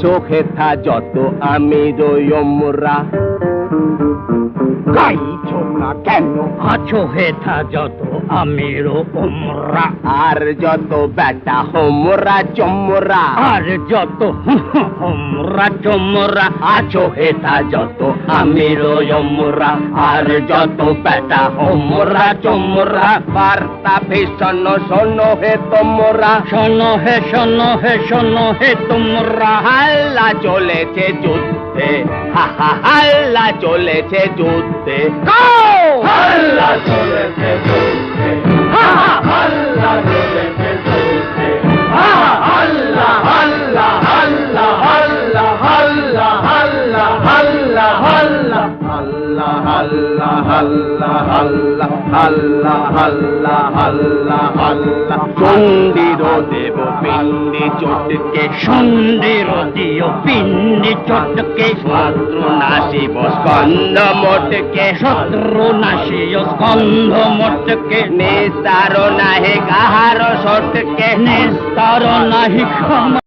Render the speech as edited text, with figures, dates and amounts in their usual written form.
চোখে থা যত আমি রয়মরা গাইছো না কেন? আছো হেথা যত আমির ওমরা, আর যত বেটা হোমরা চমরা, আর যত হোমরা চমরা, আছো হেথা যত আমির ওমরা, আর যত বেটা হোমরা চমরা। বার্তা ভীষণ শোনো হে তোমরা, শোনো হে শোনো হে শোনো হে তোমরা। হাল্লা চলেছে যুদ্ধে, হা হা হাল্লা চলেছে যুদ্ধে, হাল্লা চলেছে যুদ্ধে, হা হা হাল্লা চলেছে যুদ্ধে, হা হা হাল্লা হাল্লা হাল্লা হাল্লা হাল্লা হাল্লা হাল্লা হাল্লা হাল্লা হাল্লা হাল্লা হাল্লা হাল্লা হাল্লা হাল্লা হাল্লা। চন্ডির দেব পিণ্ডি চটকে, সন্ধির দিও পিণ্ডি চটকে, শত্রু নাশিব স্কন্ধ মোটকে, শত্রু নাশিও স্কন্ধ মোটকে, নিস্তার নাহি কাহার সটকে, নিস্তার নাহি ক্ষমা